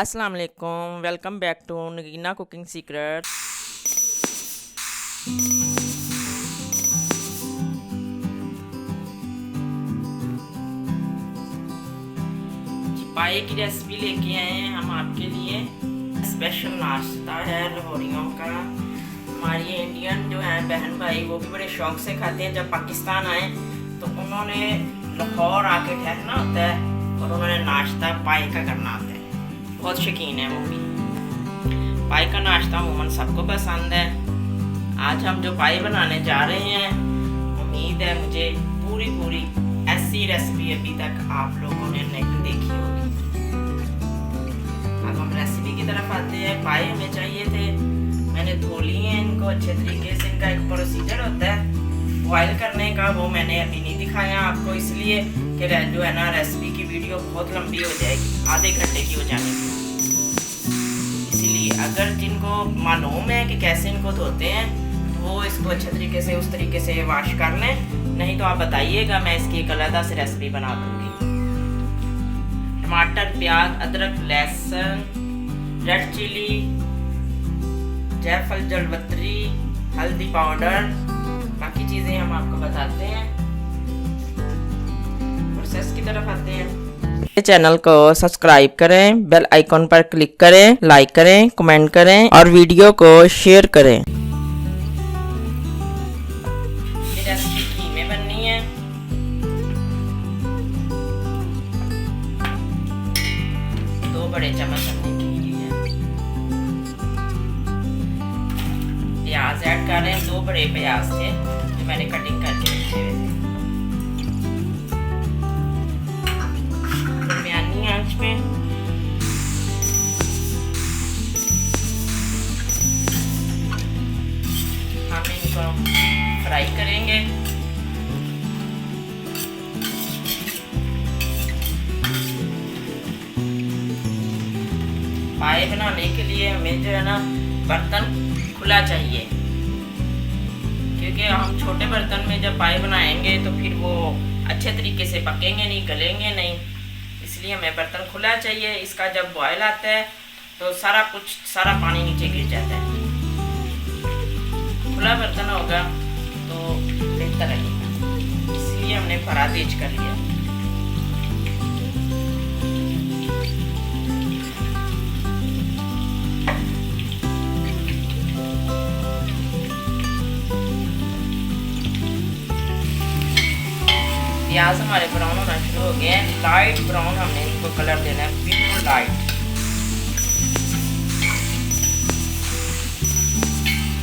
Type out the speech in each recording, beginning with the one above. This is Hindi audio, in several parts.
अस्सलाम वालेकुम, welcome back to Nagina cooking secret. पाए की रेसिपी लेके आए हैं हम आपके लिए। स्पेशल नाश्ता है लाहौरियों का। हमारी इंडियन जो है बहन भाई वो भी बड़े शौक से खाते हैं। जब पाकिस्तान आए तो उन्होंने लाहौर आके ठहरना होता है और उन्होंने नाश्ता पाए का करना होता है। बहुत शौकीन है वो भी। पाए का नाश्ता अमूमन सबको पसंद है। आज हम जो पाए बनाने जा रहे हैं, उम्मीद है मुझे पूरी ऐसी रेसिपी अभी तक आप लोगों ने नहीं देखी होगी। अब हम रेसिपी की तरफ आते हैं। पाए हमें चाहिए थे, मैंने धो लिए हैं इनको अच्छे तरीके से। इनका एक प्रोसीजर होता है बॉयल करने का, वो मैंने अभी नहीं दिखाया आपको, इसलिए कि जो है ना रेसिपी की वीडियो बहुत लंबी हो जाएगी, आधे घंटे की हो जानी चाहिए। इसीलिए अगर जिनको मालूम है कि कैसे इनको धोते हैं तो वो इसको अच्छे तरीके से उस तरीके से वॉश कर लें, नहीं तो आप बताइएगा, मैं इसकी एक अलग से रेसिपी बना दूँगी। टमाटर, प्याज, अदरक, लहसुन, रेड चिली, जायफल, जलवत्री, हल्दी पाउडर, बाकी चीज़ें हम आपको बताते हैं। प्रोसेस की तरफ आते हैं। चैनल को सब्सक्राइब करें, बेल आइकॉन पर क्लिक करें, लाइक करें, कमेंट करें और वीडियो को शेयर करें। ये रेसिपी घी में बननी है। दो बड़े चम्मच हमने घी लिए। प्याज ऐड कर रहे हैं। 2 बड़े प्याज थे जो मैंने कटिंग करके रखे हुए थे। दरमियानी आंच पे हम इनको फ्राई करेंगे। पाए बनाने के लिए हमें जो है ना बर्तन खुला चाहिए, क्योंकि हम छोटे बर्तन में जब पाए बनाएंगे तो फिर वो अच्छे तरीके से पकेंगे नहीं, गलेंगे नहीं, इसलिए हमें बर्तन खुला चाहिए। इसका जब बॉयल आता है तो सारा पानी नीचे गिर जाता है। खुला बर्तन होगा तो बेहतर रहेगा, इसलिए हमने फरा तेज कर लिया। प्याज हमारे ब्राउन होना शुरू हो गए हैं। लाइट ब्राउन हमने इनको कलर देना है, बिल्कुल लाइट।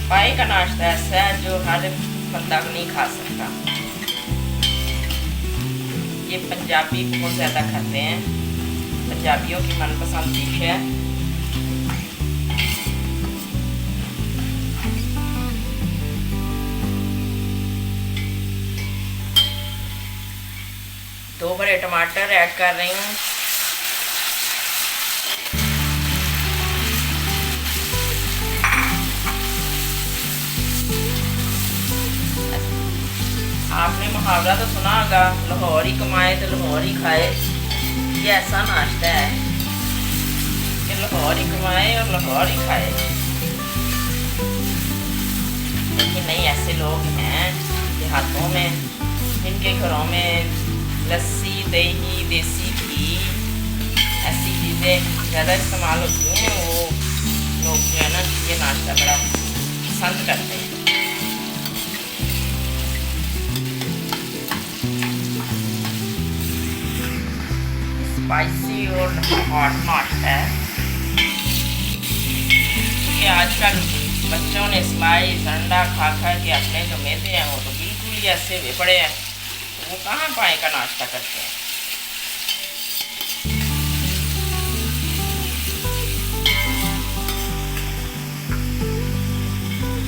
पाए का नाश्ता ऐसा है जो हर बंदा नहीं खा सकता। ये पंजाबी बहुत ज़्यादा खाते हैं, पंजाबियों की मनपसंद डिश है। दो बड़े टमाटर ऐड कर रही हूँ। आपने मुहावरा तो सुना होगा, लाहौर ही कमाए तो लाहौर ही खाए। ये ऐसा नाश्ता है कि लाहौर ही कमाए और लाहौर ही खाए। लेकिन नहीं, ऐसे लोग हैं देहातों में जिनके घरों में लस्सी, दही, देसी घी ऐसी चीज़ें ज़्यादा इस्तेमाल होती हैं। वो लोग जो है ना ये नाश्ता बड़ा पसंद करते हैं। स्पाइसी और हॉट नाश्ता है, क्योंकि आजकल बच्चों ने स्लाइस अंडा खा के अपने जो मैदे हैं वो तो बिल्कुल ही ऐसे हुए पड़े हैं, वो कहाँ पाए का नाश्ता करते हैं।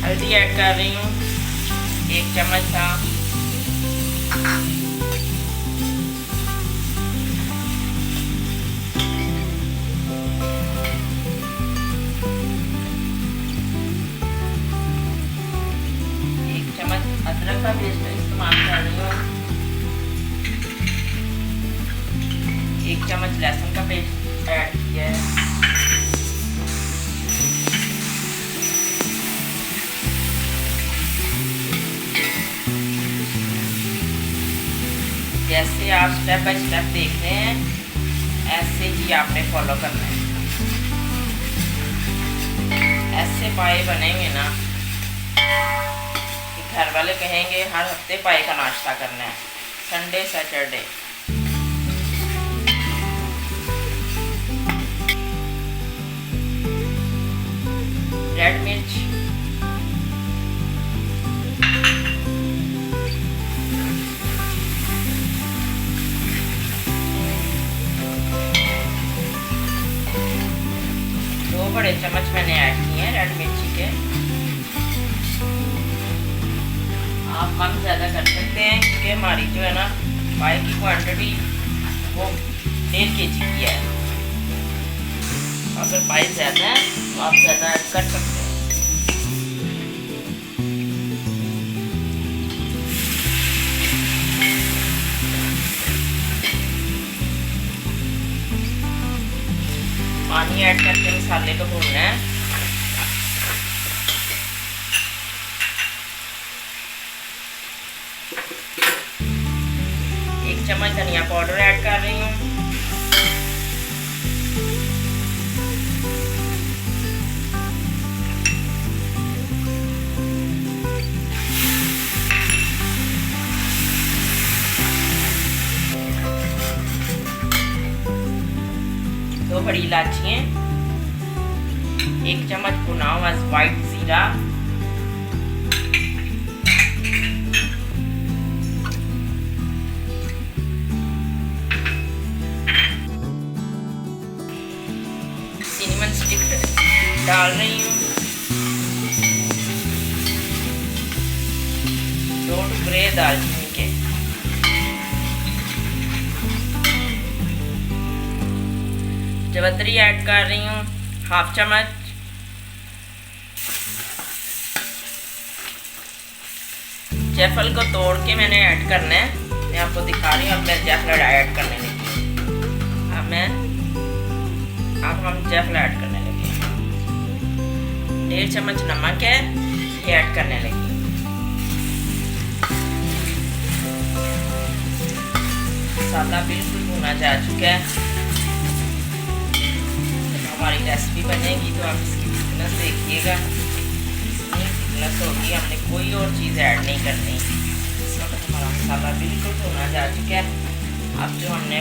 हल्दी ऐड कर रही हूँ, 1 चम्मच था। अदरक का पेस्ट इस्तेमाल कर रही हूँ। 1 चम्मच लहसुन का पेस्ट ऐड किया है। आप स्टेप बाय स्टेप देख रहे हैं, ऐसे ही आपने फॉलो करना है। ऐसे पाए बनेंगे ना कि घर वाले कहेंगे हर हफ्ते पाए का नाश्ता करना है, संडे सैटरडे। रेड मिर्च, बड़े चम्मच मैंने ऐड किए हैं रेड मिर्ची के। आप कम ज़्यादा कर सकते हैं क्योंकि हमारी जो है ना पाए की क्वांटिटी वो 1.5 kg की है। अगर पाए ज़्यादा है तो आप ज़्यादा ऐड कर सकते हैं। पानी ऐड करके मसाले को भूनना है। एक चम्मच धनिया पाउडर ऐड कर रही हूँ। दो बड़ी इलायचियाँ, 1 चम्मच भुना हुआ वाइट जीरा, सिनेमन स्टिक डाल रही हूँ, 2 टुकड़े दालचीनी के, जवैत्री ऐड कर रही हूँ 1/2 चम्मच, जायफल को तोड़ के मैंने ऐड करना है। मैं आपको दिखा रही हूँ। अब मैं जायफल ऐड करने लगी। अब हम जायफल ऐड करने लगे। 1.5 चम्मच नमक है, ये ऐड करने लगी। मसाला बिल्कुल भुना जा चुका है। हमारी रेसिपी बनेगी तो आप इसकी थिकनेस देखिएगा, इतनी थिकनेस होगी। हमने कोई और चीज़ ऐड नहीं करनी। इस वक्त हमारा मसाला बिल्कुल भुना जा चुका है। अब जो हमने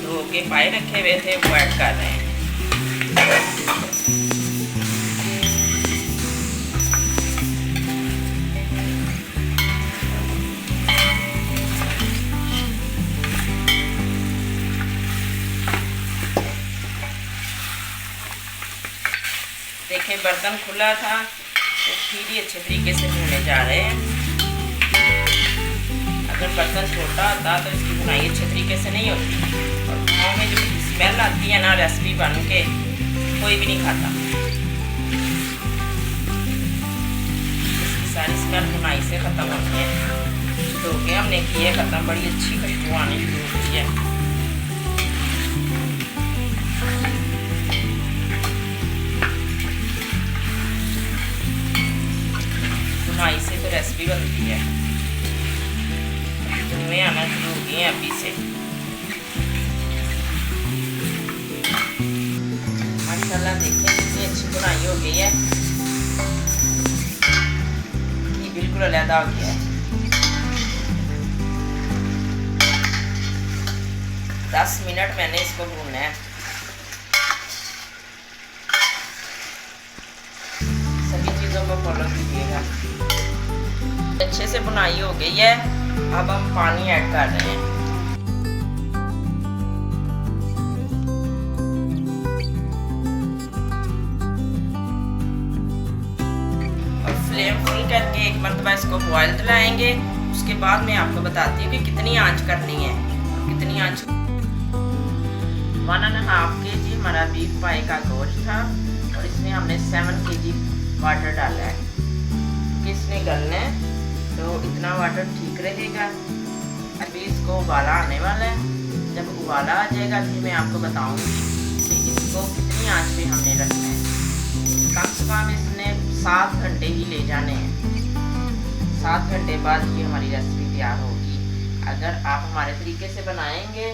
धो के पाए रखे हुए थे वो ऐड कर रहे हैं। देखिए बर्तन खुला था तो फिर ही अच्छे तरीके से भुने जा रहे हैं। अगर बर्तन छोटा होता तो इसकी भुनाई अच्छे तरीके से नहीं होती, और गाँव में जो स्मेल आती है ना रेसिपी बन के, कोई भी नहीं खाता। इसकी सारी स्मेल भुनाई से ख़त्म होती है। धो के हमने की है ख़त्म, बड़ी अच्छी खुशबू आनी शुरू हुई है। भुनाई से तो रेसिपी बनती है। धुएं आना शुरू हो गए हैं अभी से। माशाल्लाह देखिए कितनी अच्छी भुनाई हो गई है। ये बिल्कुल अलग हो गया है। 10 मिनट मैंने इसको भूनना है। सभी चीज़ों को फॉलो कीजिएगा। अच्छे से भुनाई हो गई है। अब हम पानी ऐड कर रहे हैं। और फ्लेम फुल करके एक मरतबा इसको बॉयल दिलाएंगे। उसके बाद मैं आपको बताती हूँ कि कितनी आंच करनी है। कितनी आंच 1.5 kg हमारा बीफ पाए का गोश्त था, और इसमें हमने 7 kg वाटर डाला है। किसने गलना है तो इतना वाटर ठीक रहेगा। अभी इसको उबाला आने वाला है। जब उबाला आ जाएगा फिर मैं आपको बताऊंगी कि इसको कितनी आंच पे हमने रखना है। कम से कम इसने 7 घंटे ही ले जाने हैं। 7 घंटे बाद ये हमारी रेसिपी तैयार होगी। अगर आप हमारे तरीके से बनाएंगे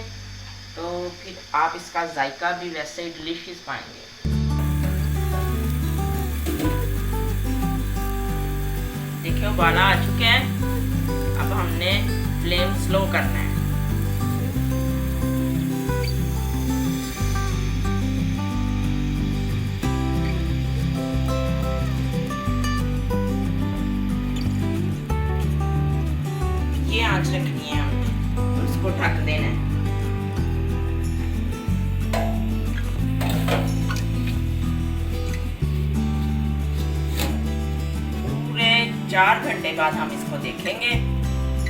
तो फिर आप इसका जायका भी वैसे ही डिलीशियस पाएंगे। देखिए उबाला आ चुके हैं। अब हमने फ्लेम स्लो करना है। ये आंच रखनी है हमने और इसको ढक देना है। पूरे 4 घंटे बाद हम इसको देखेंगे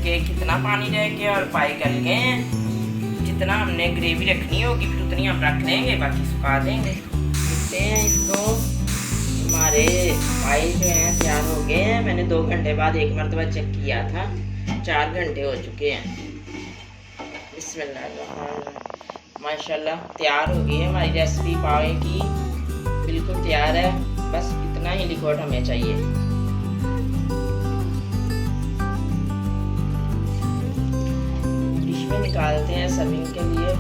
कि कितना पानी रह गया और पाए गल गए हैं। जितना हमने ग्रेवी रखनी होगी फिर उतनी हम रख लेंगे, बाकी सुखा देंगे। देखते हैं इसको। हमारे पाए जो हैं तैयार हो गए हैं। मैंने 2 घंटे बाद एक मरतबा चेक किया था, 4 घंटे हो चुके हैं। बिस्मिल्लाह, माशाल्लाह तैयार हो गई है हमारी रेसिपी पाए की, बिल्कुल तैयार है। बस इतना ही लिक्विड हमें चाहिए। डिश में निकालते हैं सर्विंग के लिए।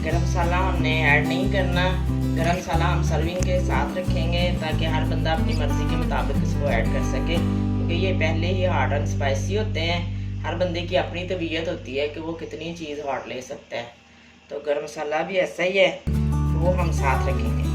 गरम मसाला हमने ऐड नहीं करना। गरम मसाला हम सर्विंग के साथ रखेंगे ताकि हर बंदा अपनी मर्ज़ी के मुताबिक इसको ऐड कर सके, क्योंकि ये पहले ही हॉट एंड स्पाइसी होते हैं। हर बंदे की अपनी तबीयत होती है कि वो कितनी चीज़ हॉट ले सकता है। तो गरम मसाला भी ऐसा ही है, वो हम साथ रखेंगे।